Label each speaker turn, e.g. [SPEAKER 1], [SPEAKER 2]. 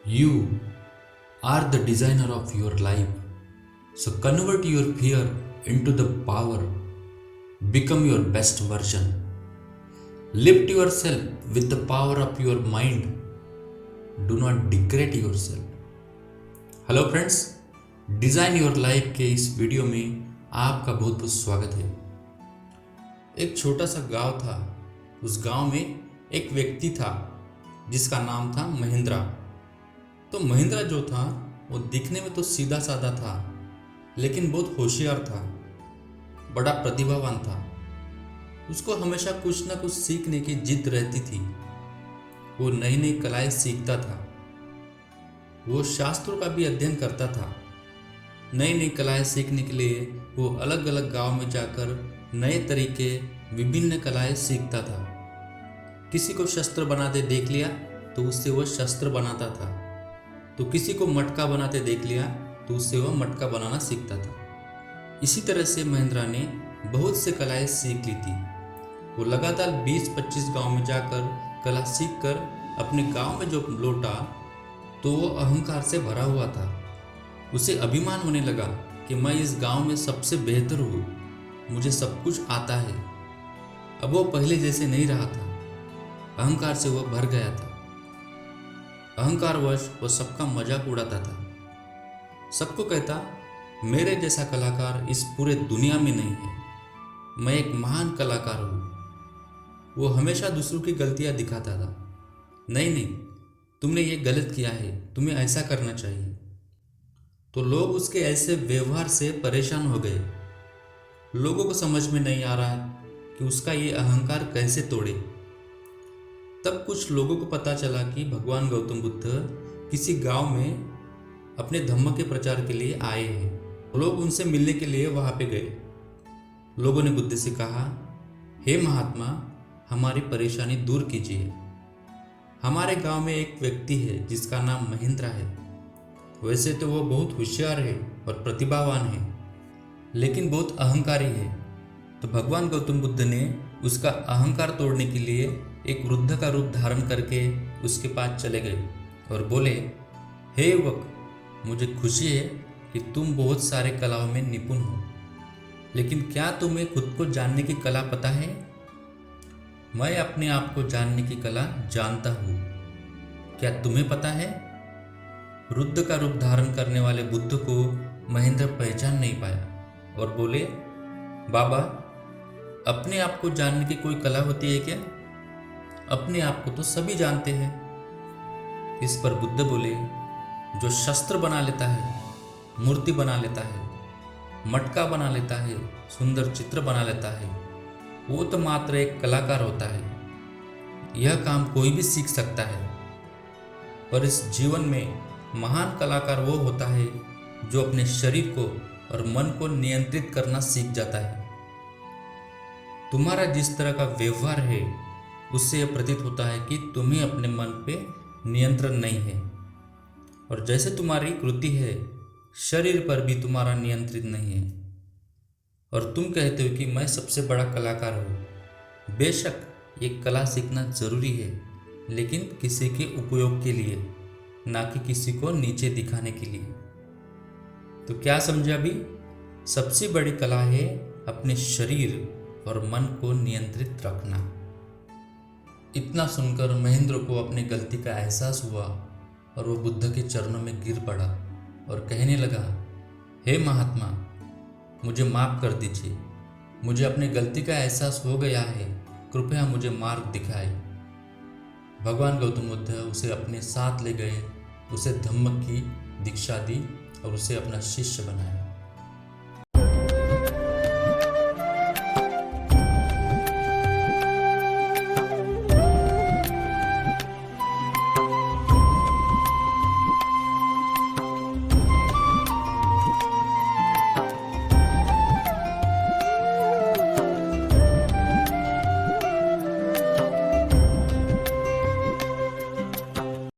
[SPEAKER 1] You are the designer of your life. So convert your fear into the power. Become your best version. Lift yourself with the power of your mind. Do not degrade yourself. Hello friends, design your life के इस video में आपका बहुत बहुत स्वागत है। एक छोटा सा गांव था। उस गांव में एक व्यक्ति था जिसका नाम था महेंद्रा। तो महेंद्रा जो था वो दिखने में तो सीधा साधा था, लेकिन बहुत होशियार था, बड़ा प्रतिभावान था। उसको हमेशा कुछ ना कुछ सीखने की जिद रहती थी। वो नई नई कलाएं सीखता था। वो शास्त्रों का भी अध्ययन करता था। नई नई कलाएं सीखने के लिए वो अलग अलग गांव में जाकर नए तरीके, विभिन्न कलाएं सीखता था। किसी को शस्त्र बनाते देख लिया तो उससे वो शस्त्र बनाता था, तो किसी को मटका बनाते देख लिया तो उससे वह मटका बनाना सीखता था। इसी तरह से महेंद्रा ने बहुत से कलाएं सीख ली थी। वो लगातार 20-25 गांव में जाकर कला सीखकर अपने गांव में जो लौटा तो वो अहंकार से भरा हुआ था। उसे अभिमान होने लगा कि मैं इस गांव में सबसे बेहतर हूँ, मुझे सब कुछ आता है। अब वो पहले जैसे नहीं रहा था। अहंकार से वह भर गया था। अहंकारवश वह सबका मजाक उड़ाता था। सबको कहता, मेरे जैसा कलाकार इस पूरे दुनिया में नहीं है, मैं एक महान कलाकार हूँ। वो हमेशा दूसरों की गलतियाँ दिखाता था। नहीं नहीं, तुमने ये गलत किया है, तुम्हें ऐसा करना चाहिए। तो लोग उसके ऐसे व्यवहार से परेशान हो गए। लोगों को समझ में नहीं आ रहा कि उसका ये अहंकार कैसे तोड़े। तब कुछ लोगों को पता चला कि भगवान गौतम बुद्ध किसी गांव में अपने धम्म के प्रचार के लिए आए हैं। लोग उनसे मिलने के लिए वहां पे गए। लोगों ने बुद्ध से कहा, हे महात्मा, हमारी परेशानी दूर कीजिए। हमारे गांव में एक व्यक्ति है जिसका नाम महेंद्रा है। वैसे तो वो बहुत होशियार है और प्रतिभावान है, लेकिन बहुत अहंकारी है। तो भगवान गौतम बुद्ध ने उसका अहंकार तोड़ने के लिए एक वृद्ध का रूप धारण करके उसके पास चले गए और बोले, हे युवक, मुझे खुशी है कि तुम बहुत सारे कलाओं में निपुण हो, लेकिन क्या तुम्हें खुद को जानने की कला पता है? मैं अपने आप को जानने की कला जानता हूँ। क्या तुम्हें पता है? वृद्ध का रूप धारण करने वाले बुद्ध को महेंद्र पहचान नहीं पाया और बोले, बाबा, अपने आप को जानने की कोई कला होती है क्या? अपने आप को तो सभी जानते हैं। इस पर बुद्ध बोले, जो शस्त्र बना लेता है, मूर्ति बना लेता है, मटका बना लेता है, सुंदर चित्र बना लेता है, वो तो मात्र एक कलाकार होता है। यह काम कोई भी सीख सकता है, पर इस जीवन में महान कलाकार वो होता है जो अपने शरीर को और मन को नियंत्रित करना सीख जाता है। तुम्हारा जिस तरह का व्यवहार है उससे यह प्रतीत होता है कि तुम्हें अपने मन पे नियंत्रण नहीं है, और जैसे तुम्हारी कृति है, शरीर पर भी तुम्हारा नियंत्रित नहीं है। और तुम कहते हो कि मैं सबसे बड़ा कलाकार हूँ। बेशक ये कला सीखना जरूरी है, लेकिन किसी के उपयोग के लिए, ना कि किसी को नीचे दिखाने के लिए। तो क्या समझा अभी? सबसे बड़ी कला है अपने शरीर और मन को नियंत्रित रखना। इतना सुनकर महेंद्र को अपनी गलती का एहसास हुआ और वो बुद्ध के चरणों में गिर पड़ा और कहने लगा, हे महात्मा, मुझे माफ़ कर दीजिए। मुझे अपनी गलती का एहसास हो गया है, कृपया मुझे मार्ग दिखाए। भगवान गौतम बुद्ध उसे अपने साथ ले गए, उसे धम्म की दीक्षा दी और उसे अपना शिष्य बनाया।